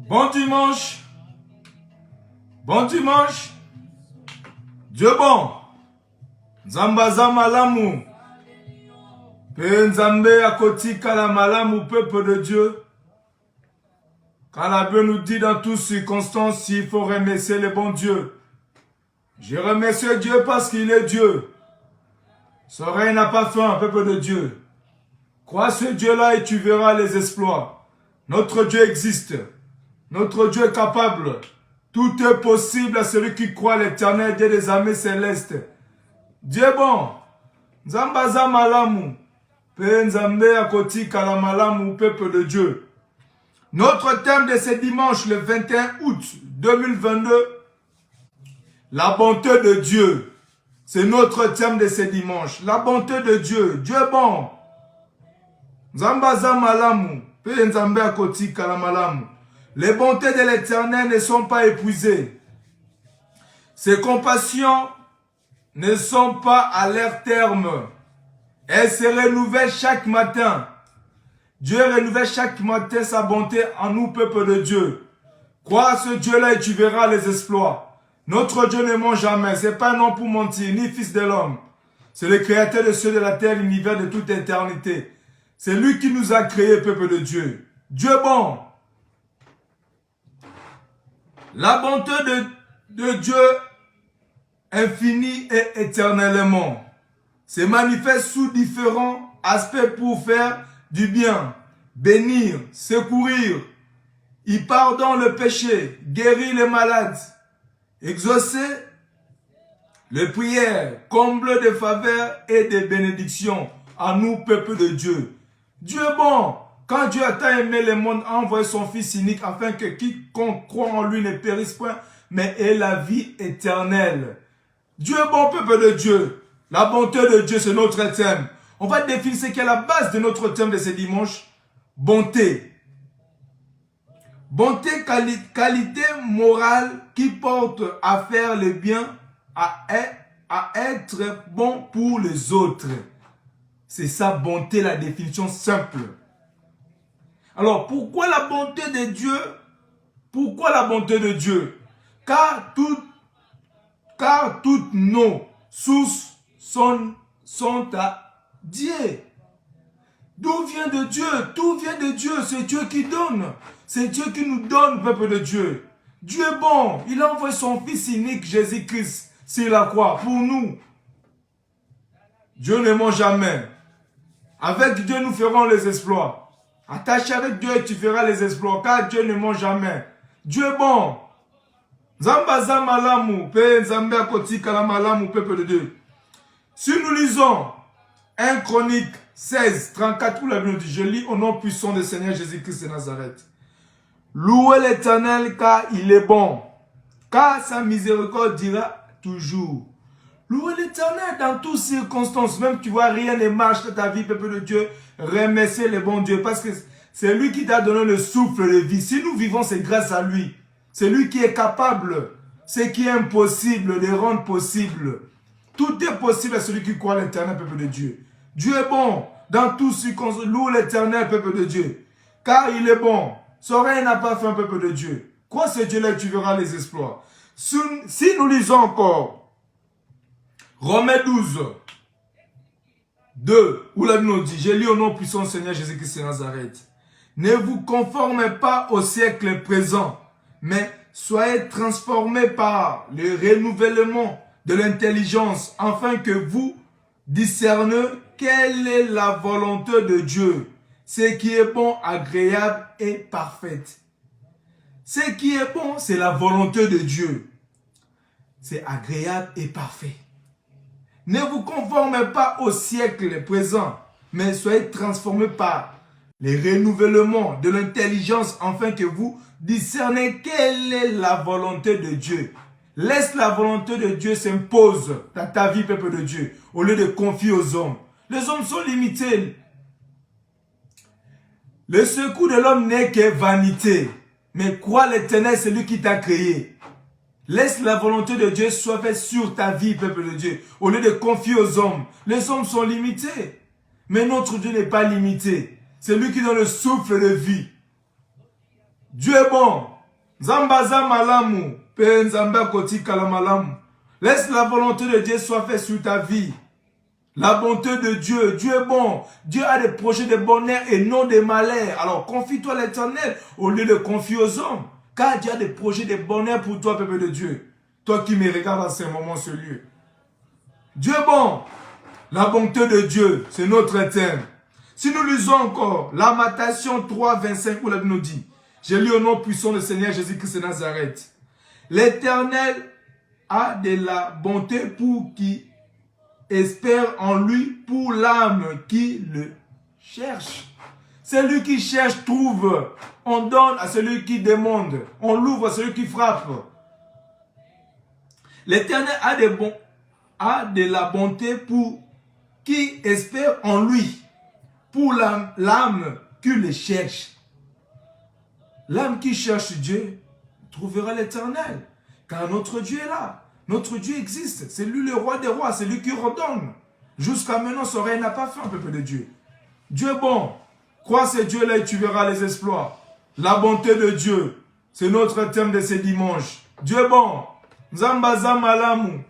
Bon dimanche. Bon dimanche. Dieu bon. Nzambaza malamu. Pe Nzambe akotika la malamu, peuple de Dieu. Quand la Bible nous dit dans toutes circonstances, il faut remercier le bon Dieu. Je remercie Dieu parce qu'il est Dieu. Son règne n'a pas fin, peuple de Dieu. Crois ce Dieu-là et tu verras les exploits. Notre Dieu existe. Notre Dieu est capable. Tout est possible à celui qui croit l'Éternel, Dieu des armées célestes. Dieu est bon. Nzambaza malamu. Pe Nzambe akotika la malamu, peuple de Dieu. Notre thème de ce dimanche, le 21 août 2022, la bonté de Dieu. C'est notre thème de ce dimanche. La bonté de Dieu. Dieu est bon. Nzambaza malamu. Pe Nzambe akotika la malamu. Les bontés de l'Éternel ne sont pas épuisées. Ses compassions ne sont pas à leur terme. Elles se renouvellent chaque matin. Dieu renouvelle chaque matin sa bonté en nous, peuple de Dieu. Crois à ce Dieu-là et tu verras les exploits. Notre Dieu ne ment jamais. Ce n'est pas un homme pour mentir, ni fils de l'homme. C'est le créateur de cieux, de la terre, l'univers de toute éternité. C'est lui qui nous a créés, peuple de Dieu. Dieu est bon. La bonté de Dieu infini et éternellement se manifeste sous différents aspects pour faire du bien, bénir, secourir. Il pardonne le péché, guérit les malades, exaucer les prières, comble des faveurs et des bénédictions à nous, peuple de Dieu. Dieu est bon. Quand Dieu a tant aimé le monde, a envoyé son Fils unique afin que quiconque croit en lui ne périsse point, mais ait la vie éternelle. Dieu est bon, peuple de Dieu. La bonté de Dieu, c'est notre thème. On va définir ce qui est la base de notre thème de ce dimanche. Bonté. Bonté, qualité morale qui porte à faire le bien, à être bon pour les autres. C'est ça, bonté, la définition simple. Alors, pourquoi la bonté de Dieu? Pourquoi la bonté de Dieu? Car toutes nos sources sont à Dieu. D'où vient de Dieu? Tout vient de Dieu. C'est Dieu qui donne. C'est Dieu qui nous donne, peuple de Dieu. Dieu est bon. Il a envoyé son Fils unique, Jésus-Christ, sur la croix, pour nous. Dieu ne ment jamais. Avec Dieu, nous ferons les exploits. Attaché avec Dieu et tu feras les exploits, car Dieu ne ment jamais. Dieu est bon. Nzambaza malamu, pe Nzambe akotika la malamu, peuple de Dieu. Si nous lisons 1 Chronique 16, 34, où la Bible dit, je lis au nom puissant du Seigneur Jésus-Christ de Nazareth. Louez l'Éternel car il est bon, car sa miséricorde dira toujours. Louez l'Éternel dans toutes circonstances, même tu vois rien ne marche dans ta vie, peuple de Dieu, remerciez le bon Dieu, parce que c'est lui qui t'a donné le souffle de vie. Si nous vivons, c'est grâce à lui. C'est lui qui est capable, ce qui est impossible, de rendre possible. Tout est possible à celui qui croit l'Éternel, peuple de Dieu. Dieu est bon dans toutes circonstances. Loue l'Éternel, peuple de Dieu, car il est bon. Son règne n'a pas fin, peuple de Dieu. Crois ce Dieu-là et tu verras les exploits. Si nous lisons encore Romains 12, 2, où la Bible nous dit, je lis au nom puissant du Seigneur Jésus-Christ de Nazareth. Ne vous conformez pas au siècle présent, mais soyez transformés par le renouvellement de l'intelligence, afin que vous discerniez quelle est la volonté de Dieu, ce qui est bon, agréable et parfait. Ce qui est bon, c'est la volonté de Dieu. C'est agréable et parfait. Ne vous conformez pas au siècle présent, mais soyez transformés par le renouvellement de l'intelligence, afin que vous discernez quelle est la volonté de Dieu. Laisse la volonté de Dieu s'impose dans ta vie, peuple de Dieu, au lieu de confier aux hommes. Les hommes sont limités. Le secours de l'homme n'est que vanité. Mais crois l'Éternel, c'est lui qui t'a créé. Laisse la volonté de Dieu soit faite sur ta vie, peuple de Dieu, au lieu de confier aux hommes. Les hommes sont limités. Mais notre Dieu n'est pas limité. C'est lui qui donne le souffle de vie. Dieu est bon. Zambaza malamu, pe nzambe akotika la malamu. Laisse la volonté de Dieu soit faite sur ta vie. La bonté de Dieu, Dieu est bon. Dieu a des projets de bonheur et non de malheur. Alors confie-toi à l'Éternel au lieu de confier aux hommes. Car Dieu a des projets de bonheur pour toi, peuple de Dieu. Toi qui me regardes en ce moment, ce lieu. Dieu est bon. La bonté de Dieu, c'est notre thème. Si nous lisons encore Lamentation 3, 25, où la Bible nous dit, j'ai lu au nom puissant du Seigneur Jésus-Christ de Nazareth. L'Éternel a de la bonté pour qui espère en lui, pour l'âme qui le cherche. Celui qui cherche trouve. On donne à celui qui demande. On l'ouvre à celui qui frappe. L'Éternel a de la bonté pour qui espère en lui, pour l'âme qui le cherche. L'âme qui cherche Dieu trouvera l'Éternel, car notre Dieu est là. Notre Dieu existe. C'est lui le roi des rois, c'est lui qui redonne. Jusqu'à maintenant, son règne n'a pas fin, peuple de Dieu. Dieu est bon. Crois ce Dieu-là et tu verras les exploits. La bonté de Dieu, c'est notre thème de ce dimanche. Dieu est bon. Nzambaza malamu.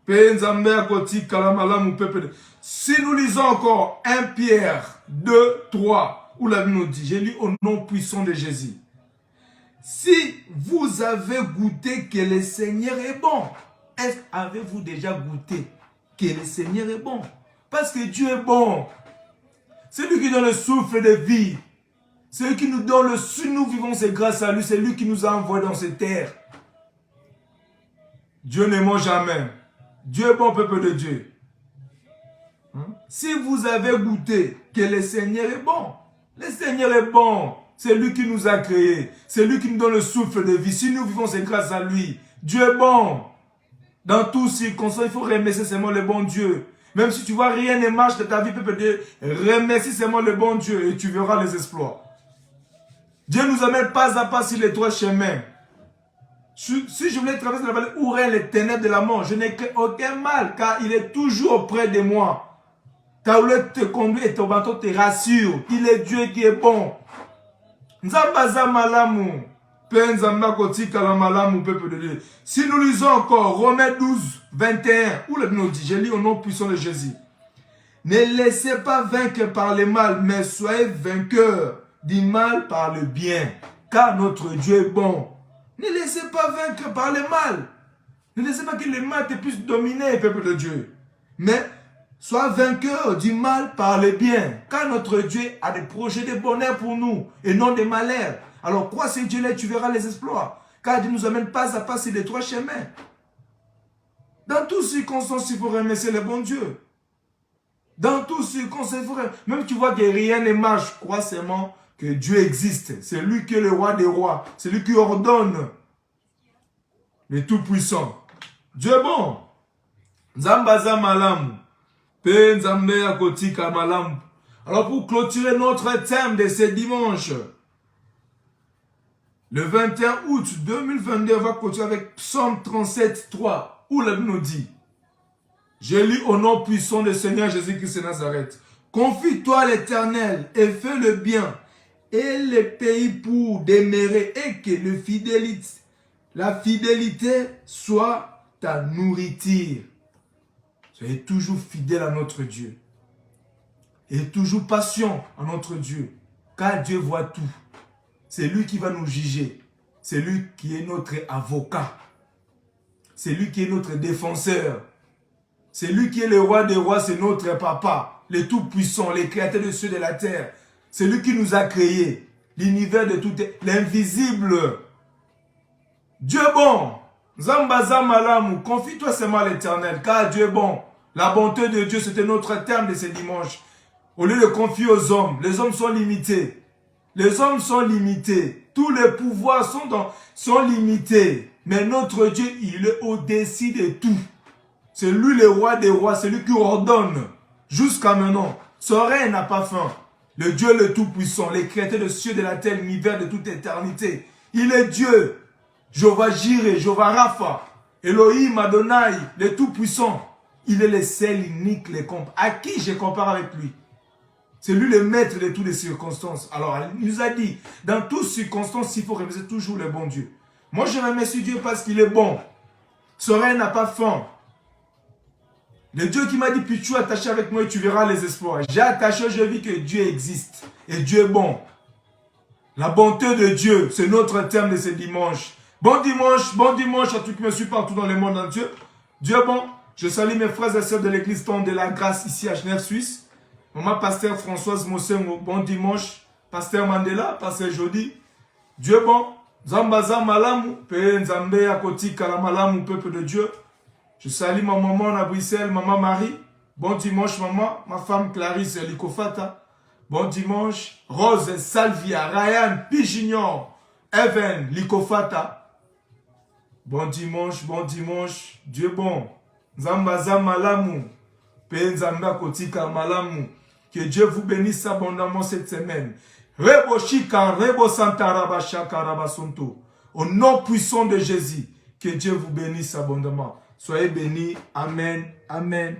Pe nzambe akotika la malamu peuple. Si nous lisons encore 1 Pierre 2, 3, où la Bible nous dit, j'ai lu au nom puissant de Jésus. Si vous avez goûté que le Seigneur est bon, est-ce avez-vous déjà goûté que le Seigneur est bon? Parce que Dieu est bon. C'est lui qui donne le souffle de vie. C'est lui qui nous donne le si nous vivons, c'est grâce à lui. C'est lui qui nous a envoyés dans cette terre. Dieu ne ment jamais. Dieu est bon, peuple de Dieu. Si vous avez goûté que le Seigneur est bon, le Seigneur est bon. C'est lui qui nous a créés. C'est lui qui nous donne le souffle de vie. Si nous vivons, c'est grâce à lui. Dieu est bon. Dans toutes circonstances, il faut remercier seulement le bon Dieu. Même si tu vois rien ne marche de ta vie, peuple de Dieu, remercie seulement le bon Dieu et tu verras les exploits. Dieu nous amène pas à pas sur les trois chemins. Si je voulais traverser la vallée où règnent les ténèbres de la mort, je n'ai aucun mal, car il est toujours auprès de moi. Ta houlette te conduit et ton bateau te rassure. Il est Dieu qui est bon. Nzambaza malamu. Peuple de Dieu. Si nous lisons encore Romains 12, 21, où le nous dit, je lis au nom puissant de Jésus. Ne laissez pas vaincre par le mal, mais soyez vainqueurs du mal par le bien, car notre Dieu est bon. Ne laissez pas vaincre par le mal. Ne laissez pas que le mal te puisse dominer, peuple de Dieu. Mais sois vainqueur du mal par le bien, car notre Dieu a des projets de bonheur pour nous et non de malheur. Alors crois ce Dieu-là, tu verras les exploits. Car Dieu nous amène pas à passer les trois chemins. Dans toutes circonstances, il faut remercier le bon Dieu. Dans toutes circonstances, il faut remercier. Même tu vois que rien ne marche, crois seulement que Dieu existe. C'est lui qui est le roi des rois. C'est lui qui ordonne. Le Tout-Puissant. Dieu est bon. Zambaza malamu. Pe nzambe akotika malamu. Alors pour clôturer notre thème de ce dimanche, le 21 août 2022, on va continuer avec Psaume 37, 3, où la Bible nous dit, je lis au nom puissant du Seigneur Jésus-Christ de Nazareth, confie-toi à l'Éternel et fais le bien, et le pays pour demeurer, et que la fidélité soit ta nourriture. Soyez toujours fidèle à notre Dieu, et toujours patient à notre Dieu, car Dieu voit tout. C'est lui qui va nous juger. C'est lui qui est notre avocat. C'est lui qui est notre défenseur. C'est lui qui est le roi des rois, c'est notre papa. Le tout-puissant, le créateur de cieux et de la terre. C'est lui qui nous a créés. L'univers de tout, l'invisible. Dieu est bon. Zambaza malamu, confie-toi seulement à l'Éternel, car Dieu est bon. La bonté de Dieu, c'était notre terme de ce dimanche. Au lieu de confier aux hommes, les hommes sont limités. Les hommes sont limités. Tous les pouvoirs sont limités. Mais notre Dieu, il est au-dessus de tout. C'est lui le roi des rois. C'est lui qui ordonne. Jusqu'à maintenant. Son règne n'a pas fin. Le Dieu le Tout-Puissant. Le créateur des cieux, de la terre, l'univers de toute éternité. Il est Dieu. Jéhovah Jireh, Jéhovah Rapha. Elohim, Adonai, le Tout-Puissant. Il est le seul, unique, à qui je compare avec lui? C'est lui le maître de toutes les circonstances. Alors, il nous a dit, dans toutes circonstances, il faut remercier toujours le bon Dieu. Moi, je remercie Dieu parce qu'il est bon. Son règne n'a pas faim. Le Dieu qui m'a dit, puis tu es attaché avec moi et tu verras les espoirs. J'ai attaché, j'ai vu que Dieu existe. Et Dieu est bon. La bonté de Dieu, c'est notre terme de ce dimanche. Bon dimanche à tous qui me suivent partout dans le monde entier. Dieu est bon. Je salue mes frères et sœurs de l'église Temps de la Grâce ici à Genève, Suisse. Maman pasteur Françoise Mosengo, bon dimanche. Pasteur Mandela, pasteur Jody. Dieu est bon. Zambaza malamu, pe nzambe akoti kalamalamu, peuple de Dieu. Je salue ma maman à Bruxelles, maman Marie. Bon dimanche maman, ma femme Clarisse Likofata. Bon dimanche, Rose Salvia, Ryan Pichignon, Evan Likofata. Bon dimanche, Dieu est bon. Zambaza malamu, pe nzambe akoti kalamalamu. Que Dieu vous bénisse abondamment cette semaine. Rebo Shika, Rebo Santa Raba Shaka Raba Sonto. Au nom puissant de Jésus, que Dieu vous bénisse abondamment. Soyez bénis. Amen. Amen.